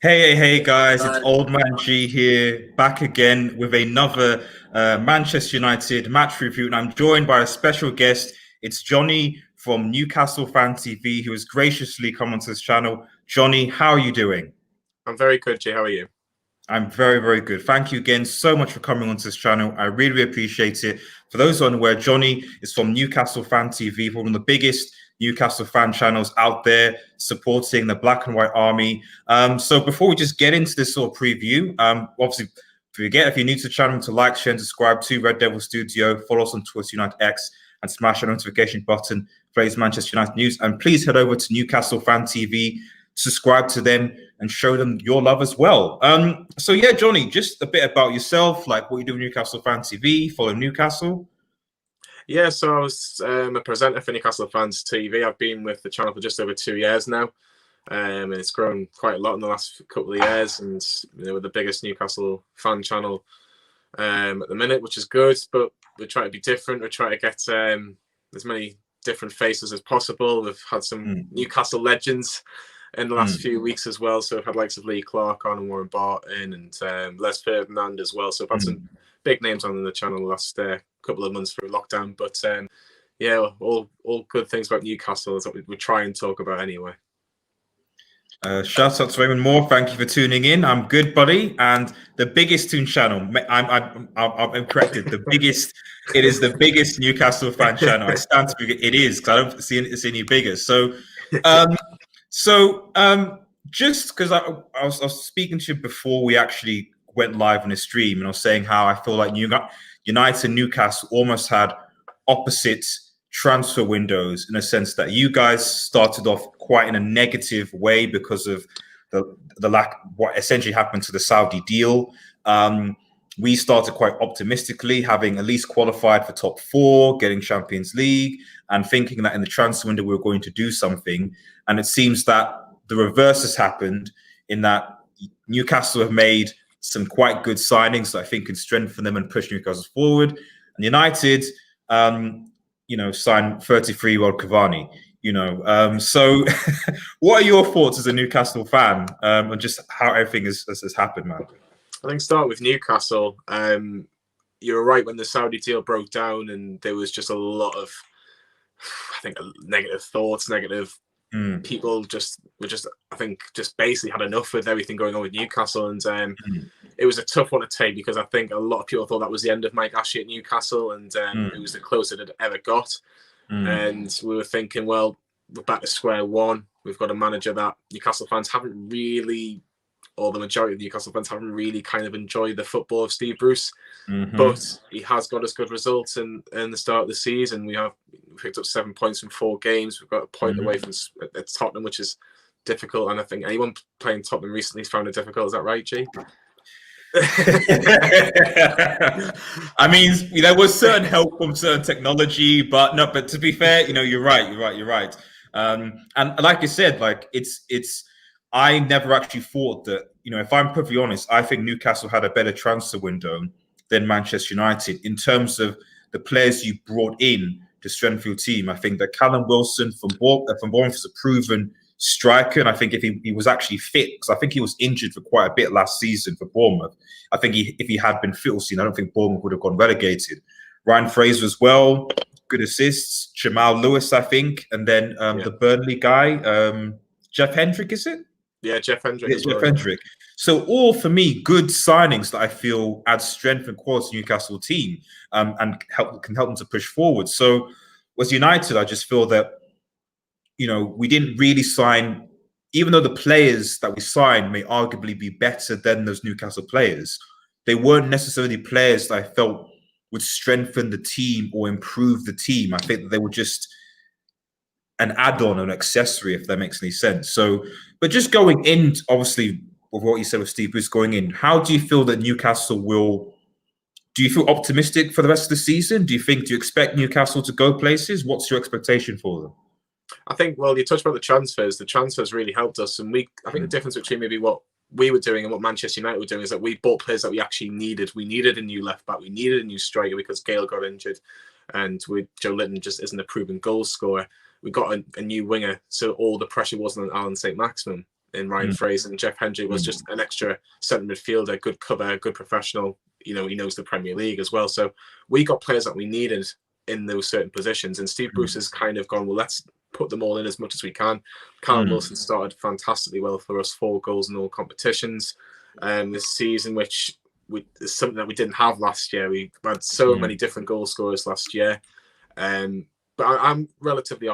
Hey guys, it's Old Man G here, back again with another Manchester United match review, and I'm joined by a special guest. It's Johnny from Newcastle Fan TV, who has graciously come onto this channel. Johnny, how are you doing? I'm very good, Jay. How are you? I'm very good. Thank you again so much for coming onto this channel. I really appreciate it. For those unaware, Johnny is from Newcastle Fan TV, one of the biggest Newcastle fan channels out there supporting the Black and White Army. So before we just get into this sort of preview, obviously, if you're new to the channel, to like, share, and subscribe to Red Devil Studio, follow us on Twitter, United X, and smash the notification button for latest Manchester United news. And please head over to Newcastle Fan TV, subscribe to them, and show them your love as well. So yeah, Johnny, just a bit about yourself, like what you do in Newcastle Fan TV, follow Newcastle. Yeah, so I was a presenter for Newcastle Fans TV. I've been with the channel for just over 2 years now, and it's grown quite a lot in the last couple of years. And we're the biggest Newcastle fan channel at the minute, which is good. But we try to be different. We try to get as many different faces as possible. We've had some Newcastle legends in the last few weeks as well. So we've had likes of Lee Clark on and Warren Barton and Les Fernandes as well. So I've had some big names on the channel the last couple of months through lockdown. But yeah, all good things about Newcastle is what we try and talk about anyway. Shout out to Raymond Moore. Thank you for tuning in. I'm good, buddy. And the biggest Toon channel. I'm corrected. The biggest. It is the biggest Newcastle fan channel. I stand to be. It is because I don't see it's any bigger. So, just because I was speaking to you before we actually went live on the stream, and I was saying how I feel like United and Newcastle almost had opposite transfer windows in a sense that you guys started off quite in a negative way because of the lack, what essentially happened to the Saudi deal. We started quite optimistically, having at least qualified for top 4, getting Champions League, and thinking that in the transfer window we were going to do something. And it seems that the reverse has happened, in that Newcastle have made some quite good signings that I think can strengthen them and push Newcastle forward. And United, signed 33-year-old Cavani. So what are your thoughts as a Newcastle fan on just how everything has happened, man? I think start with Newcastle. You were right when the Saudi deal broke down, and there was just a lot of, I think, negative thoughts, negative people I think basically had enough with everything going on with Newcastle. And it was a tough one to take, because I think a lot of people thought that was the end of Mike Ashley at Newcastle, and it was the closest it had ever got. And we were thinking, well, we're back to square one. We've got a manager that Newcastle fans haven't really, or the majority of Newcastle fans haven't really kind of enjoyed the football of Steve Bruce. But he has got us good results in the start of the season. We picked up 7 points from 4 games. We've got a point away from at Tottenham, which is difficult. And I think anyone playing Tottenham recently has found it difficult. Is that right, G? I mean, there was certain help from certain technology, but to be fair, you're right. And like I said, like I never actually thought that, if I'm perfectly honest, I think Newcastle had a better transfer window than Manchester United in terms of the players you brought in to strengthen your team. I think that Callum Wilson from Bournemouth is a proven striker, and I think if he was actually fit, because I think he was injured for quite a bit last season for Bournemouth. I think if he had been fit, I don't think Bournemouth would have gone relegated. Ryan Fraser as well, good assists. Jamal Lewis, I think, and then the Burnley guy, Jeff Hendrick, is it? Yeah, Jeff Hendrick. Yeah, Jeff Hendrick. So all, for me, good signings that I feel add strength and quality to the Newcastle team, and can help them to push forward. So with United, I just feel that, we didn't really sign, even though the players that we signed may arguably be better than those Newcastle players, they weren't necessarily players that I felt would strengthen the team or improve the team. I think that they were just an add-on, an accessory, if that makes any sense. So, but just going in, obviously, with what you said with Steve Bruce going in, how do you feel that Newcastle will? Do you feel optimistic for the rest of the season? Do you expect Newcastle to go places? What's your expectation for them? I think, well, you touched about the transfers. The transfers really helped us, and I think the difference between maybe what we were doing and what Manchester United were doing is that we bought players that we actually needed. We needed a new left back. We needed a new striker because Gale got injured, and Joe Linton just isn't a proven goal scorer. We got a new winger, so all the pressure wasn't on Alan St. Maximin. in Ryan Fraser, and Jeff Hendry was just an extra centre midfielder, good cover, good professional. You know, he knows the Premier League as well. So we got players that we needed in those certain positions. And Steve Bruce has kind of gone, well, let's put them all in as much as we can. Callum Wilson started fantastically well for us, 4 goals in all competitions. This season, which is something that we didn't have last year. We had so many different goal scorers last year. But I'm relatively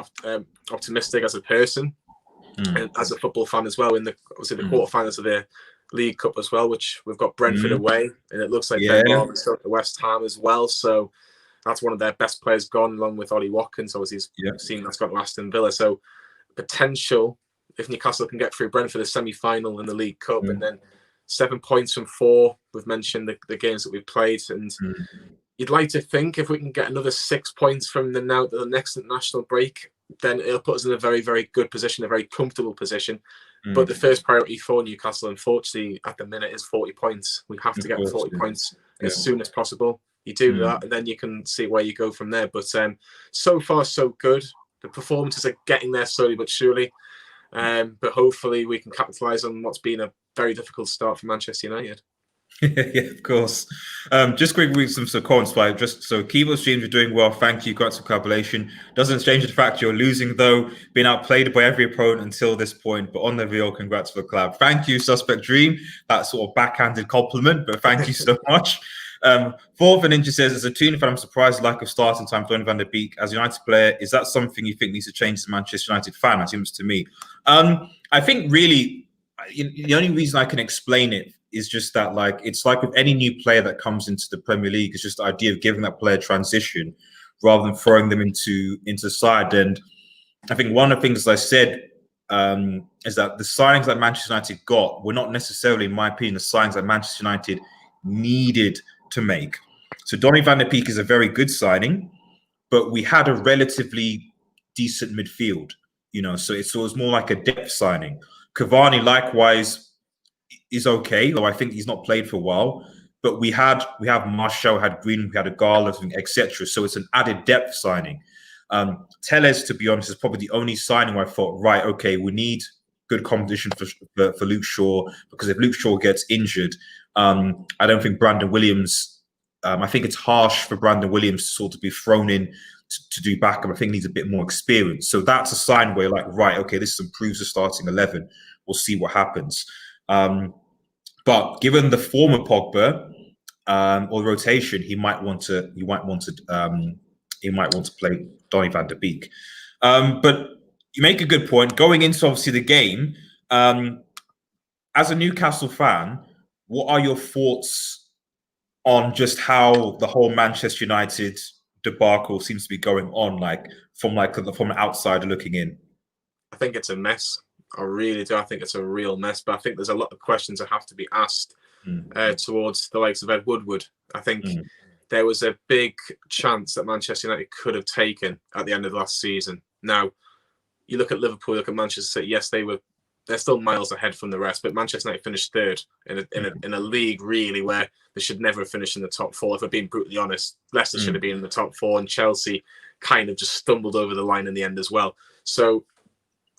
optimistic as a person and as a football fan as well. In the quarterfinals of the League Cup as well, which we've got Brentford away, and it looks like Ben Barber's still at West Ham as well. So that's one of their best players gone, along with Ollie Watkins. Obviously, he's seen that's got to Aston Villa. So potential if Newcastle can get through Brentford the semi-final in the League Cup, and then 7 points from 4. We've mentioned the games that we've played, and you'd like to think if we can get another 6 points from the next international break, then it'll put us in a very, very good position, a very comfortable position. But the first priority for Newcastle, unfortunately, at the minute, is 40 points. We have to get 40 points as soon as possible. You do that, and then you can see where you go from there. But so far, so good. The performances are getting there slowly but surely. But hopefully we can capitalise on what's been a very difficult start for Manchester United. Yeah, of course. Just quickly some comments by just so Kivo's streams, you're doing well. Thank you. Congrats for collaboration. Doesn't change the fact you're losing though, being outplayed by every opponent until this point. But on the real, congrats for the collab. Thank you, Suspect Dream. That sort of backhanded compliment, but thank you so much. Fourth and Ninja says, as a Tune fan, I'm surprised lack of starting time for Donny van der Beek as a United player. Is that something you think needs to change as a Manchester United fan? It seems to me. I think really the only reason I can explain it is just that, like, it's like with any new player that comes into the Premier League, it's just the idea of giving that player transition rather than throwing them into the side. And I think one of the things I said is that the signings that Manchester United got were not necessarily, in my opinion, the signings that Manchester United needed to make. So Donny van der Beek is a very good signing, but we had a relatively decent midfield, so it was more like a depth signing. Cavani, likewise, is okay, though I think he's not played for a while. But we have Martial, had Green, we had a Garland, etc. So it's an added depth signing. Telles, to be honest, is probably the only signing where I thought, right, okay, we need good competition for Luke Shaw, because if Luke Shaw gets injured, I don't think Brandon Williams. I think it's harsh for Brandon Williams to sort of be thrown in to do backup. I think he needs a bit more experience. So that's a sign where you're like, right, okay, this improves the starting 11. We'll see what happens. But given the form of Pogba or rotation, he might want to play Donny van der Beek. But you make a good point. Going into obviously the game, as a Newcastle fan, what are your thoughts on just how the whole Manchester United debacle seems to be going on, from an outsider looking in? I think it's a mess. I really do. I think it's a real mess. But I think there's a lot of questions that have to be asked towards the likes of Ed Woodward. I think there was a big chance that Manchester United could have taken at the end of last season. Now, you look at Liverpool, look at Manchester City. Yes, they're still miles ahead from the rest, but Manchester United finished third in a league really where they should never have finished in the top 4. If we're being brutally honest, Leicester should have been in the top 4, and Chelsea kind of just stumbled over the line in the end as well. So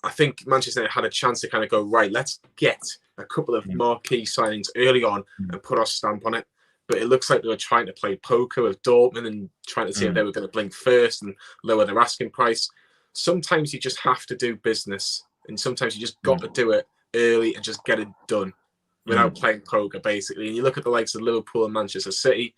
I think Manchester United had a chance to kind of go, right, let's get a couple of marquee signings early on and put our stamp on it. But it looks like they were trying to play poker with Dortmund and trying to see if they were going to blink first and lower their asking price. Sometimes you just have to do business, and sometimes you just got to do it early and just get it done without playing poker, basically. And you look at the likes of Liverpool and Manchester City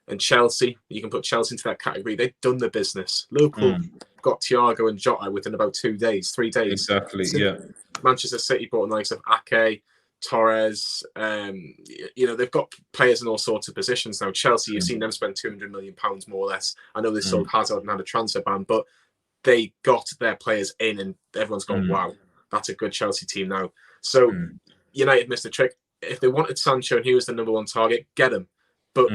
and Chelsea. You can put Chelsea into that category. They've done the business. Liverpool got Thiago and Jota within about 3 days. Exactly, yeah. Manchester City bought the likes of Ake, Torres. They've got players in all sorts of positions now. Chelsea, you've seen them spend £200 million more or less. I know they sold Hazard and had a transfer ban, but they got their players in, and everyone's gone, wow, that's a good Chelsea team now. So United missed a trick. If they wanted Sancho and he was the number 1 target, get him. But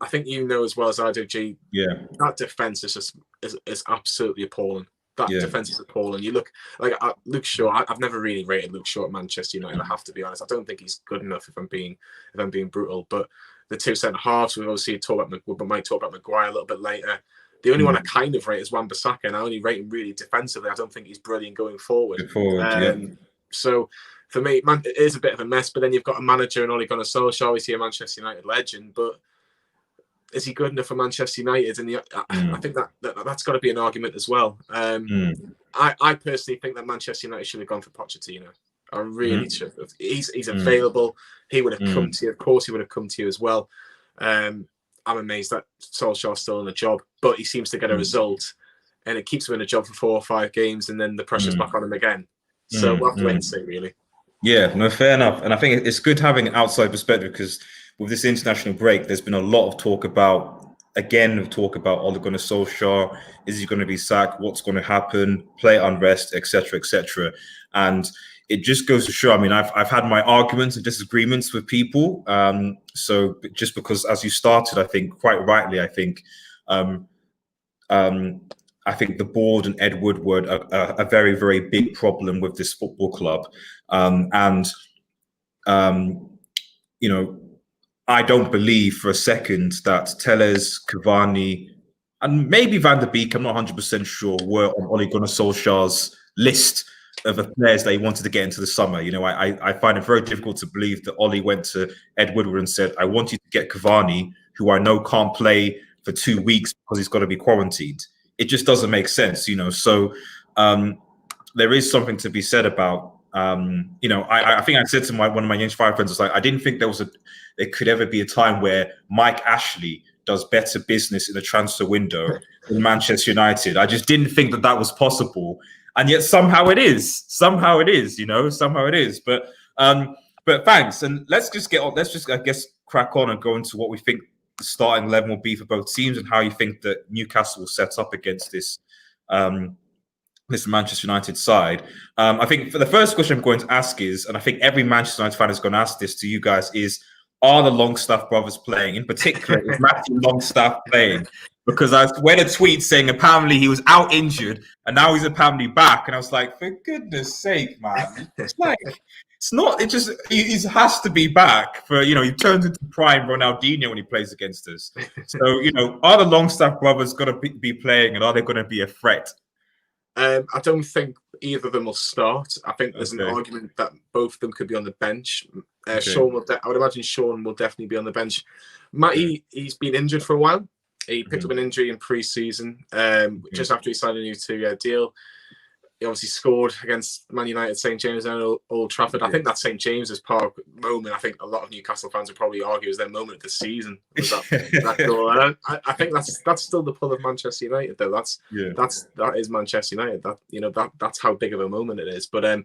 I think you know as well as I do, G, that defence is absolutely appalling. That defence is appalling. You look like Luke Shaw. I've never really rated Luke Shaw at Manchester United. I have to be honest. I don't think he's good enough. If I'm being brutal, but the 2 centre halves, we obviously might talk about Maguire a little bit later. The only one I kind of rate is Wan-Bissaka, and I only rate him really defensively. I don't think he's brilliant going forward. So for me, man, it is a bit of a mess. But then you've got a manager and Ole Gunnar Solskjaer, obviously a Manchester United legend, but is he good enough for Manchester United? And I think that's got to be an argument as well. I personally think that Manchester United should have gone for Pochettino. I really should have. He's available. He would have come to you. Of course, he would have come to you as well. I'm amazed that Solskjaer's still in the job, but he seems to get a result, and it keeps him in a job for 4 or 5 games, and then the pressure's back on him again. So we'll have to wait and see, really. Yeah, no, fair enough. And I think it's good having an outside perspective, because with this international break, there's been a lot of talk about Ole Gunnar Solskjaer. Is he going to be sacked? What's going to happen? Player unrest, etc., etc. And it just goes to show. I mean, I've had my arguments and disagreements with people. So just because, as you started, I think quite rightly, I think the board and Ed Woodward are a very, very big problem with this football club. You know, I don't believe for a second that Telles, Cavani, and maybe Van der Beek, I'm not 100% sure, were on Ole Gunnar Solskjaer's list of the players that he wanted to get into the summer. You know, I find it very difficult to believe that Ole went to Ed Woodward and said, I want you to get Cavani, who I know can't play for 2 weeks because he's got to be quarantined. It just doesn't make sense, you know. So there is something to be said about, you know, I think I said to one of my Young Fire friends, it's like, I didn't think there could ever be a time where Mike Ashley does better business in the transfer window than Manchester United. I just didn't think that was possible. And yet somehow it is. Somehow it is, you know, somehow it is. But thanks. And let's just I guess, crack on and go into what we think the starting 11 will be for both teams, and how you think that Newcastle will set up against this Manchester United side. I think for the first question I'm going to ask is, and I think every Manchester United fan is going to ask this to you guys, is, are the Longstaff brothers playing? In particular, is Matthew Longstaff playing? Because I read a tweet saying apparently he was out injured and now he's apparently back. And I was like, for goodness sake, man. It's like, it's not, it just, he has to be back for, you know, he turns into prime Ronaldinho when he plays against us. So, you know, are the Longstaff brothers going to be playing, and are they going to be a threat? I don't think either of them will start. I think there's an argument that both of them could be on the bench. Sean I would imagine Sean will definitely be on the bench. Matty, he's been injured for a while. He picked up an injury in pre-season, just after he signed a new 2-year deal. He obviously scored against Man United, St James and Old Trafford. I think that St James's Park moment, I think a lot of Newcastle fans would probably argue, is their moment of the season. Was that goal. I think that's still the pull of Manchester United, though. That is Manchester United. That's how big of a moment it is. But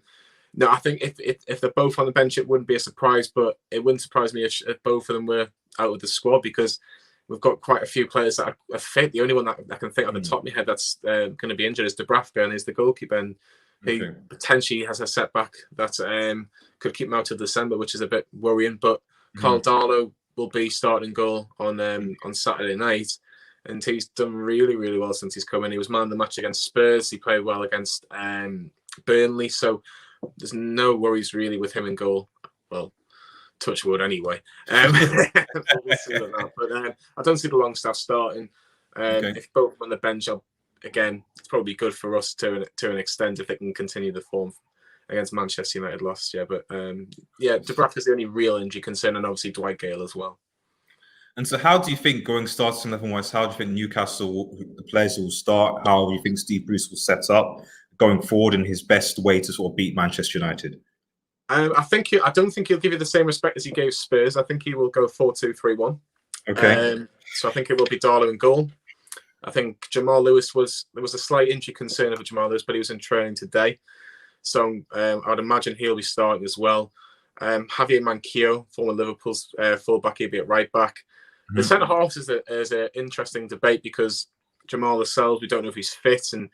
no, I think if they're both on the bench, it wouldn't be a surprise. But it wouldn't surprise me if both of them were out of the squad, because we've got quite a few players that are fit. The only one that I can think on the top of my head that's going to be injured is Dubravka, and he's the goalkeeper, and he potentially has a setback that could keep him out till December, which is a bit worrying. But Carl Darlow will be starting goal on Saturday night, and he's done really, really well since he's come in. He was man of the match against Spurs. He played well against Burnley, so there's no worries really with him in goal. Well, touch wood anyway. We'll see about that. But I don't see the Longstaff starting. If both on the bench, again, it's probably good for us to an extent if they can continue the form against Manchester United last year. But Dubravka is the only real injury concern, and obviously Dwight Gale as well. And so how do you think, going starting 11-wise, how do you think Newcastle, the players will start? How do you think Steve Bruce will set up going forward in his best way to sort of beat Manchester United? I don't think he'll give you the same respect as he gave Spurs. I think he will go 4-2-3-1. Okay. So I think it will be Darlow in goal. I think Jamal Lewis there was a slight injury concern over Jamal Lewis, but he was in training today. So I'd imagine he'll be starting as well. Javier Manquillo, former Liverpool's fullback, he'll be at right back. The centre halves is an interesting debate, because Jamal Lascelles, we don't know if he's fit, and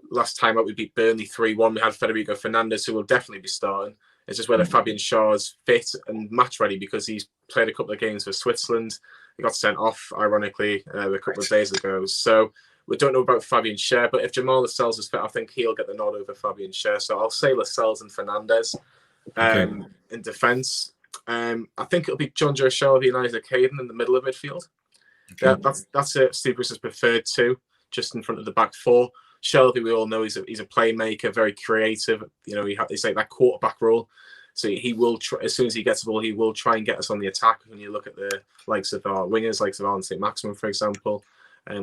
last time out we beat Burnley 3-1. We had Federico Fernandes, who will definitely be starting. It's just whether Fabian Schär's fit and match ready, because he's played a couple of games for Switzerland. He got sent off, ironically, a couple of days ago. So we don't know about Fabian Schär, but if Jamal Lascelles is fit, I think he'll get the nod over Fabian Schär. So I'll say Lascelles and Fernandes in defence. I think it'll be John Joe Shelby and Isaac Hayden in the middle of midfield. That's Steve Bruce's preferred two, just in front of the back four. Shelby, we all know, he's a playmaker, very creative. You know, he's like that quarterback role. So he will try, as soon as he gets the ball, he will try and get us on the attack. When you look at the likes of our wingers, likes of Alan St. Maximin, for example,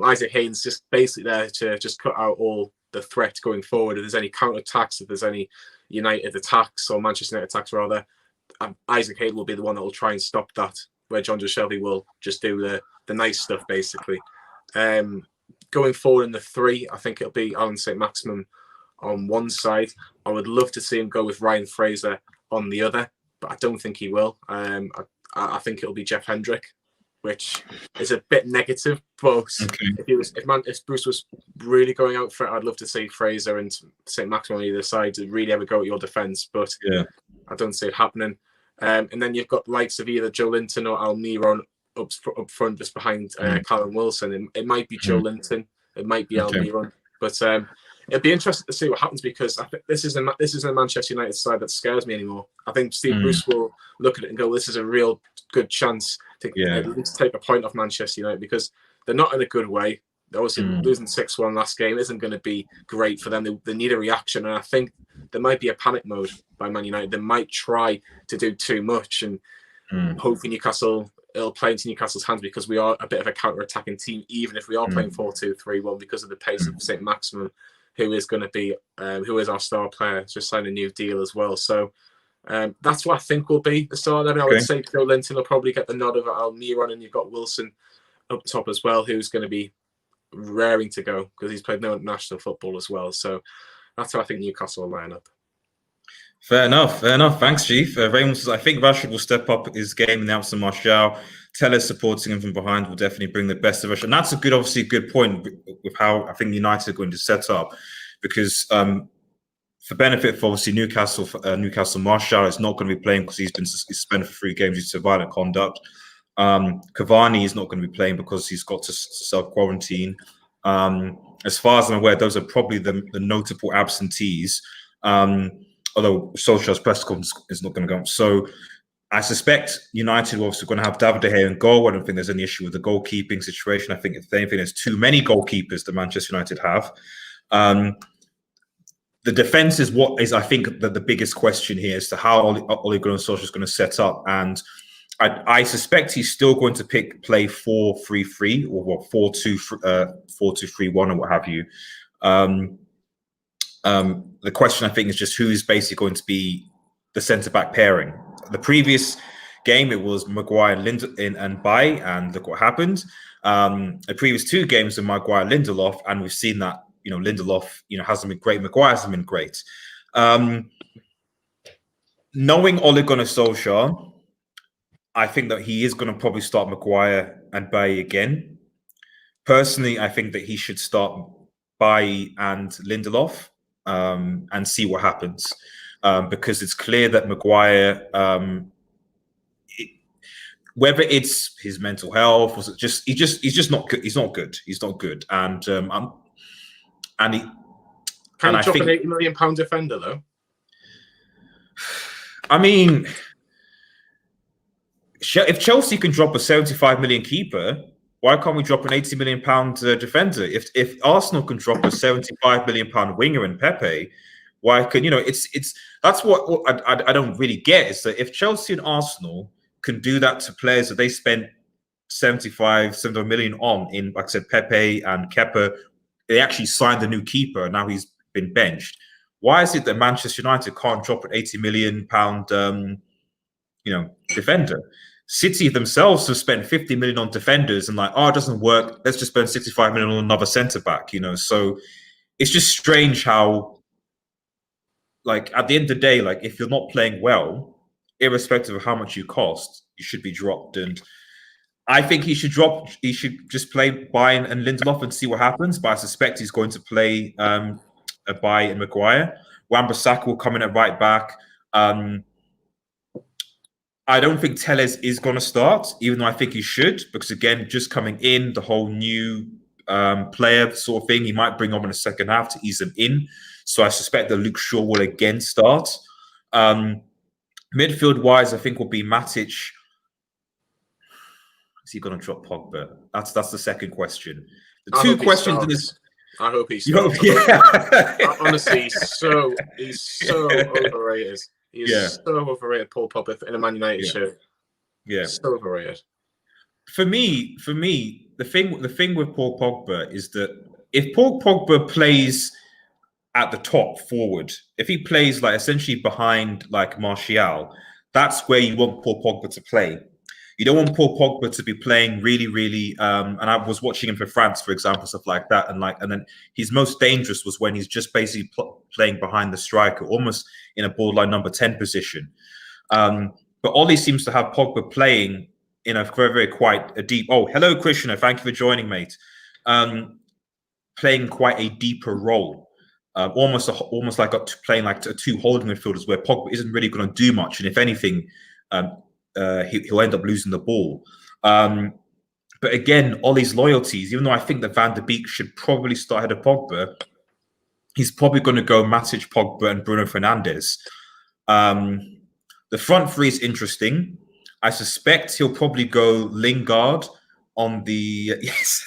Isaac Hayden's just basically there to just cut out all the threat going forward. If there's any counter attacks, if there's any United attacks or Manchester United attacks rather, Isaac Hayden will be the one that will try and stop that. Where John Shelby will just do the nice stuff basically. Going forward in the three, I think it'll be Alan St. Maximin on one side. I would love to see him go with Ryan Fraser on the other, but I don't think he will. I think it'll be Jeff Hendrick, which is a bit negative. But if Bruce was really going out for it, I'd love to see Fraser and St. Maximin on either side to really have a go at your defence. But I don't see it happening. And then you've got the likes of either Joe Linton or Almiron up front, just behind Callum Wilson. It might be Joe Linton, it might be Almiron, but it'd be interesting to see what happens, because I think this isn't a Manchester United side that scares me anymore. I think Steve Bruce will look at it and go, "This is a real good chance to at least take a point off Manchester United," because they're not in a good way. Obviously, losing 6-1 last game isn't going to be great for them. They need a reaction, and I think there might be a panic mode by Man United. They might try to do too much, and hopefully it'll play into Newcastle's hands, because we are a bit of a counter-attacking team, even if we are playing 4-2-3-1, because of the pace of St. Maximin, who is going to be, who is our star player, just signed a new deal as well. So that's what I think will be the start. I would say Joe Linton will probably get the nod over Almiron, and you've got Wilson up top as well, who's going to be raring to go, because he's played no international football as well. So that's how I think Newcastle will line up. Fair enough. Thanks, Chief. Raymond says, I think Rashford will step up his game and Nelson Martial. Tellez supporting him from behind will definitely bring the best of Rashford. And that's obviously a good point with how I think United are going to set up, because for benefit for obviously Newcastle Martial is not going to be playing because he's suspended for 3 games due to violent conduct. Cavani is not going to be playing because he's got to self-quarantine. As far as I'm aware, those are probably the notable absentees. Although Solskjaer's press conference is not going to go. So I suspect United are also going to have David De Gea in goal. I don't think there's any issue with the goalkeeping situation. I think if anything, there's too many goalkeepers that Manchester United have. The defense is what is, I think, the biggest question here as to how Ole Gunnar Solskjaer is going to set up. And I suspect he's still going to play 4-3-3 or 4-2-3-1 or what have you. The question, I think, is just who is basically going to be the centre-back pairing. The previous game, it was Maguire and Bailly, and look what happened. The previous 2 games were Maguire, Lindelof, and we've seen that, Lindelof, hasn't been great. Maguire hasn't been great. Knowing Ole Gunnar Solskjaer, I think that he is going to probably start Maguire and Bailly again. Personally, I think that he should start Bailly and Lindelof. And see what happens, because it's clear that Maguire, whether it's his mental health or he's just not good. He's not good. He's not good. And can you drop an £80 million defender though? I mean, if Chelsea can drop a 75 million keeper, why can't we drop an £80 million defender? If Arsenal can drop a £75 million winger in Pepe, why can that's what I don't really get, is that if Chelsea and Arsenal can do that to players that they spent 75 million on, in, like I said, Pepe and Kepa, they actually signed a new keeper and now he's been benched. Why is it that Manchester United can't drop an £80 million defender? City themselves have spent 50 million on defenders and it doesn't work. Let's just spend 65 million on another centre back, So it's just strange how, at the end of the day, if you're not playing well, irrespective of how much you cost, you should be dropped. And I think he should just play Bailly and Lindelof and see what happens. But I suspect he's going to play Bailly and Maguire. Wan-Bissaka will come in at right back. I don't think Tellez is going to start, even though I think he should, because again, just coming in, the whole new player sort of thing, he might bring on in the second half to ease them in. So I suspect that Luke Shaw will again start. Midfield-wise, I think will be Matic. Is he going to drop Pogba? That's the second question. The 2 questions in this. I hope he starts. Yeah. Honestly, he's so overrated. He is so overrated, Paul Pogba, in a Man United Yeah. shirt. Yeah. So overrated. For me, the thing with Paul Pogba is that if Paul Pogba plays at the top forward, if he plays like essentially behind like Martial, that's where you want Paul Pogba to play. You don't want Paul Pogba to be playing really. And I was watching him for France, for example, stuff like that. And then his most dangerous was when he's just basically playing behind the striker, almost in a borderline number 10 position. But Ollie seems to have Pogba playing in a very quite a deep. Oh, hello, Krishna. Thank you for joining, mate. Playing quite a deeper role. Almost like playing like two holding midfielders where Pogba isn't really going to do much, and if anything, he'll end up losing the ball. But again, Ollie's loyalties, even though I think that Van der Beek should probably start ahead of Pogba, he's probably going to go Matic, Pogba, and Bruno Fernandes. The front three is interesting. I suspect he'll probably go Lingard on the yes.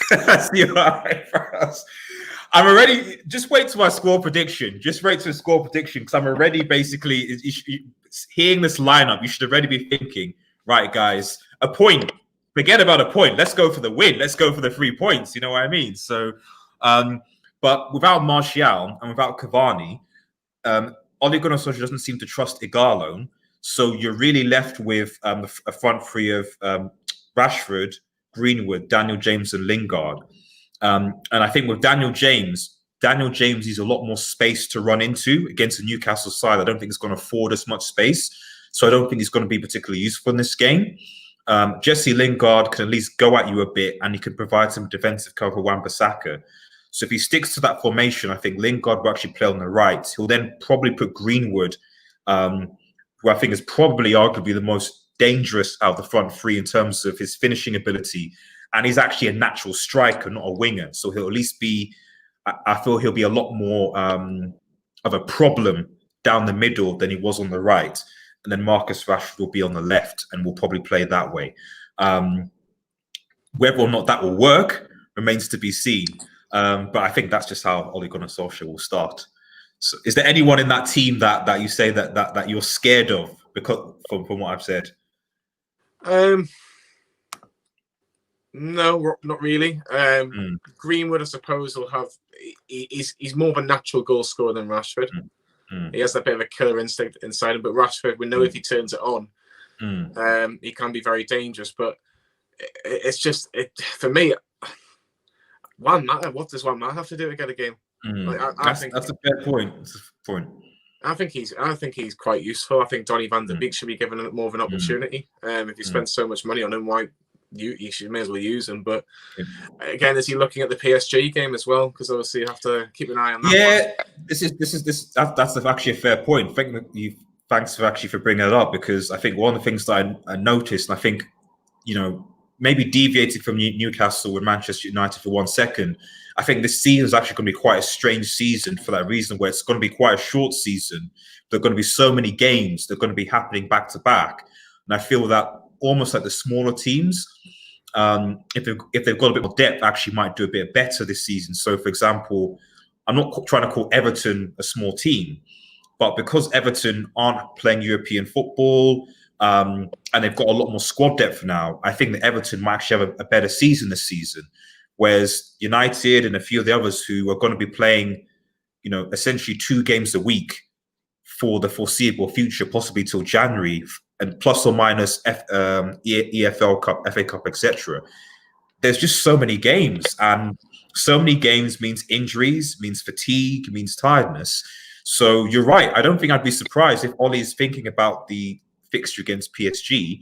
I'm already. Just wait to my score prediction. Just wait to the score prediction because I'm already basically hearing this lineup. You should already be thinking, right, guys, a point. Forget about a point. Let's go for the win. Let's go for the 3 points. You know what I mean? So, but without Martial and without Cavani, Ole Gunnar Solskjaer doesn't seem to trust Ighalo. So you're really left with a front three of Rashford, Greenwood, Daniel James, and Lingard. And I think with Daniel James needs a lot more space to run into against the Newcastle side. I don't think it's going to afford as much space. So I don't think he's going to be particularly useful in this game. Jesse Lingard can at least go at you a bit and he can provide some defensive cover for Wan-Bissaka. So if he sticks to that formation, I think Lingard will actually play on the right. He'll then probably put Greenwood, who I think is probably arguably the most dangerous out of the front three in terms of his finishing ability. And he's actually a natural striker, not a winger. So he'll at least be, I feel he'll be a lot more of a problem down the middle than he was on the right. And then Marcus Rashford will be on the left and will probably play that way. Whether or not that will work remains to be seen. But I think that's just how Ole Gunnar Solskjaer will start. So is there anyone in that team that you say that you're scared of because from what I've said? No, not really. Greenwood, I suppose, will have. He's more of a natural goal scorer than Rashford. He has that bit of a killer instinct inside him. But Rashford, we know if he turns it on, he can be very dangerous. But it's just for me. What does Juan Mata have to do to get a game? That's a fair point. That's a point. I think he's quite useful. I think Donny van der Beek should be given more of an opportunity. If you spend so much money on him, why you should may as well use him. But again, is he looking at the PSG game as well? Because obviously you have to keep an eye on that. Yeah, that's actually a fair point. Thanks for bringing it up because I think one of the things that I noticed, and I think maybe deviated from Newcastle with Manchester United for 1 second. I think this season is actually going to be quite a strange season for that reason, where it's going to be quite a short season. There are going to be so many games that are going to be happening back to back. And I feel that almost like the smaller teams, if they've got a bit more depth, actually might do a bit better this season. So, for example, I'm not trying to call Everton a small team, but because Everton aren't playing European football, and they've got a lot more squad depth now, I think that Everton might actually have a better season this season. Whereas United and a few of the others who are going to be playing, essentially 2 games a week for the foreseeable future, possibly till January, and plus or minus EFL Cup, FA Cup, etc. There's just so many games, and so many games means injuries, means fatigue, means tiredness. So you're right. I don't think I'd be surprised if Ollie is thinking about the fixture against PSG.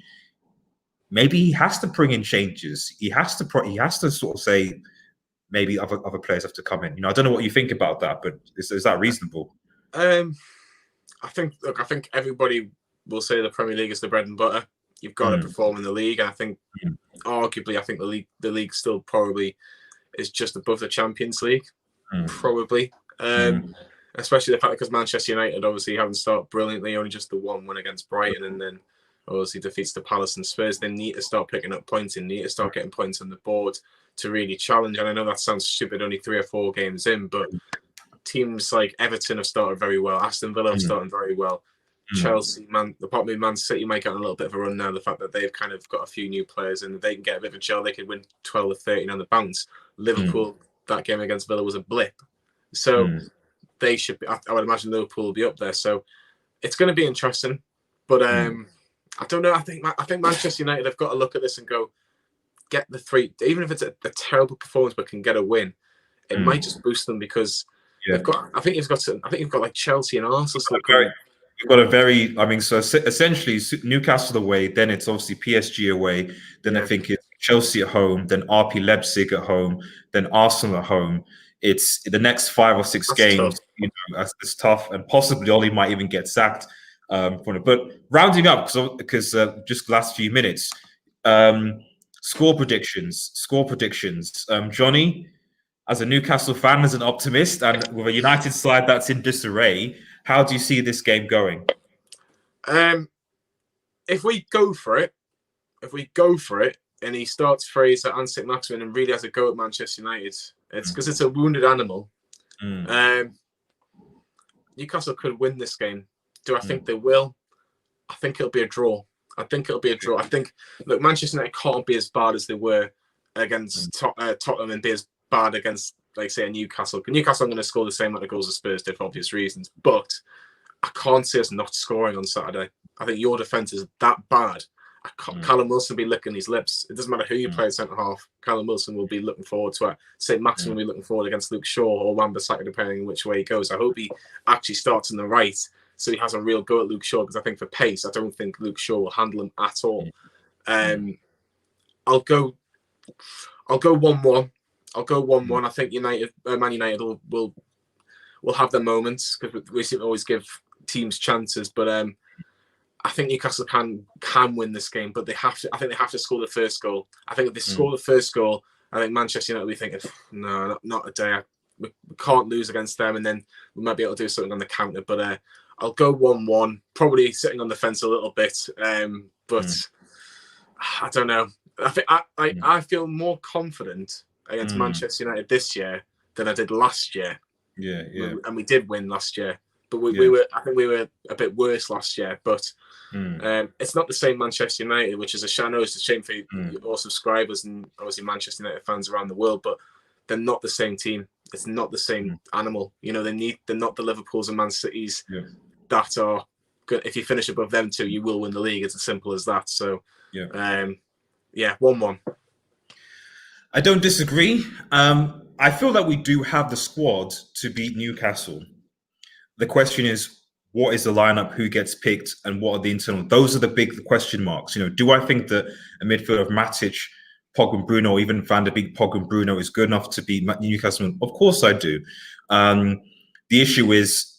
Maybe he has to bring in changes. He has to sort of say maybe other players have to come in. I don't know what you think about that, but is that reasonable? I think everybody will say the Premier League is the bread and butter. You've got to perform in the league, and I think arguably, I think the league still probably is just above the Champions League, probably. Especially the fact because Manchester United obviously haven't started brilliantly, only just the 1-1 against Brighton, and then obviously defeats the Palace and Spurs. They need to start picking up points and need to start getting points on the board to really challenge. And I know that sounds stupid, only 3 or 4 games in, but teams like Everton have started very well. Aston Villa have started very well. Chelsea, Man City might get on a little bit of a run now. The fact that they've kind of got a few new players and they can get a bit of a gel, they could win 12 or 13 on the bounce. Liverpool, that game against Villa was a blip. So they should be, I would imagine Liverpool will be up there. So it's going to be interesting. But I don't know. I think Manchester United have got to look at this and go, get the 3, even if it's a terrible performance but can get a win, it might just boost them because they've got. I think you've got like Chelsea and Arsenal. You've got a very. I mean, so essentially Newcastle away, then it's obviously PSG away, then I think it's Chelsea at home, then RP Leipzig at home, then Arsenal at home. It's the next 5 or 6 games. Tough. You know, it's tough, and possibly Oli might even get sacked from it. But rounding up, because just the last few minutes, score predictions. Johnny, as a Newcastle fan, as an optimist, and with a United side that's in disarray, how do you see this game going? If we go for it, and he starts Fraser and St. Maximin and really has a go at Manchester United, it's because it's a wounded animal. Newcastle could win this game. Do I think they will? I think it'll be a draw. I think, look, Manchester United can't be as bad as they were against Tottenham and be as bad against, like, say, a Newcastle. Newcastle are going to score the same amount of goals as Spurs did for obvious reasons, but I can't see us not scoring on Saturday. I think your defence is that bad. Callum Wilson will be licking his lips. It doesn't matter who you play at centre half. Callum Wilson will be looking forward to it. St. Maximin will be looking forward against Luke Shaw or Wan-Bissaka, depending on which way he goes. I hope he actually starts on the right, so he has a real go at Luke Shaw, because I think for pace, I don't think Luke Shaw will handle him at all. I'll go 1-1. I think Man United will have their moments, because we seem to always give teams chances. But I think Newcastle can win this game, but I think they have to score the first goal. I think if they score the first goal, I think Manchester United will be thinking, no, not today. We can't lose against them, and then we might be able to do something on the counter. But I'll go 1-1, probably sitting on the fence a little bit. But I don't know. I think I feel more confident against Manchester United this year than I did last year. Yeah. And we did win last year, but I think we were a bit worse last year. But it's not the same Manchester United, which is a shame. I know it's a shame for your subscribers and obviously Manchester United fans around the world, but they're not the same team. It's not the same animal. You know, they're not the Liverpools and Man Cities that are good. If you finish above them two, you will win the league. It's as simple as that. So 1-1. I don't disagree. I feel that we do have the squad to beat Newcastle. The question is, what is the lineup, who gets picked, and what are the internal? Those are the big question marks. You know, do I think that a midfield of Matic, Pogba and Bruno, or even Van der Beek, Pogba and Bruno is good enough to beat Newcastle? Of course I do. The issue is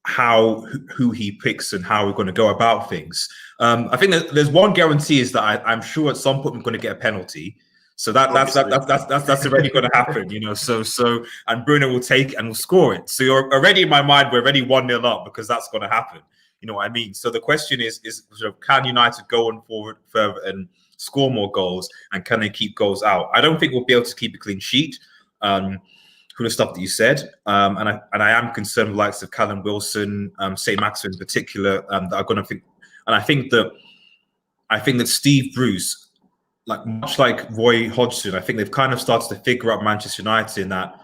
who he picks and how we're going to go about things. I think that there's one guarantee is that I'm sure at some point we're going to get a penalty. So that's already going to happen, you know. So and Bruno will take and will score it. So you're already in my mind, we're already 1-0 up because that's going to happen. You know what I mean? So the question is sort of, can United go on forward further and score more goals, and can they keep goals out? I don't think we'll be able to keep a clean sheet. For the stuff that you said, and I am concerned with the likes of Callum Wilson, St. Maximin in particular, that are going to think. And I think that Steve Bruce, much like Roy Hodgson, I think they've kind of started to figure out Manchester United in that.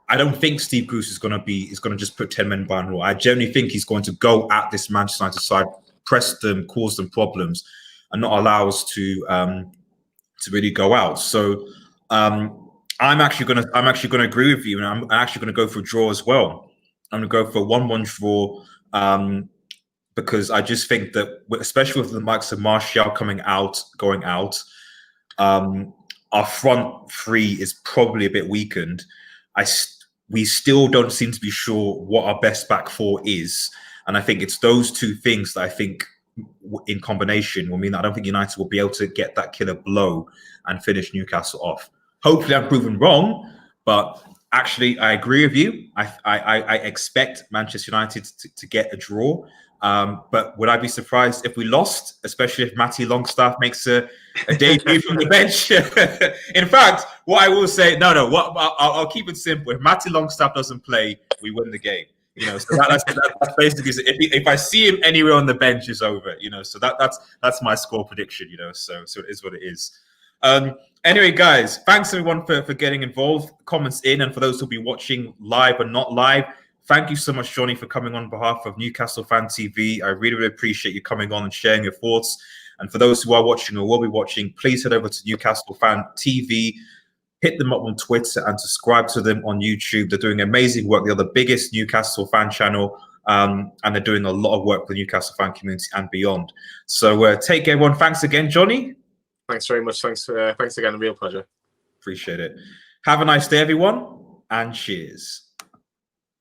I don't think Steve Bruce is going to just put 10 men behind the wall. I generally think he's going to go at this Manchester United side, press them, cause them problems, and not allow us to really go out. So I'm actually going to agree with you, and I'm actually going to go for a draw as well. I'm going to go for a 1-1 draw, because I just think that, especially with the likes of Martial going out, our front three is probably a bit weakened. We still don't seem to be sure what our best back four is, and I think it's those two things that I think in combination will mean that I don't think United will be able to get that killer blow and finish Newcastle off. Hopefully I'm proven wrong, but actually I agree with you. I expect Manchester United to get a draw. But would I be surprised if we lost, especially if Matty Longstaff makes a debut from the bench? In fact, what I will say, I'll keep it simple. If Matty Longstaff doesn't play, we win the game. You know, so that's basically if I see him anywhere on the bench, it's over. You know, so that's my score prediction. You know, so it is what it is. Anyway, guys, thanks everyone for getting involved. Comments in, and for those who'll be watching live and not live, thank you so much, Johnny, for coming on behalf of Newcastle Fan TV. I really, really appreciate you coming on and sharing your thoughts. And for those who are watching or will be watching, please head over to Newcastle Fan TV. Hit them up on Twitter and subscribe to them on YouTube. They're doing amazing work. They're the biggest Newcastle fan channel, and they're doing a lot of work for the Newcastle fan community and beyond. So take care, everyone. Thanks again, Johnny. Thanks very much. Thanks again. A real pleasure. Appreciate it. Have a nice day, everyone, and cheers.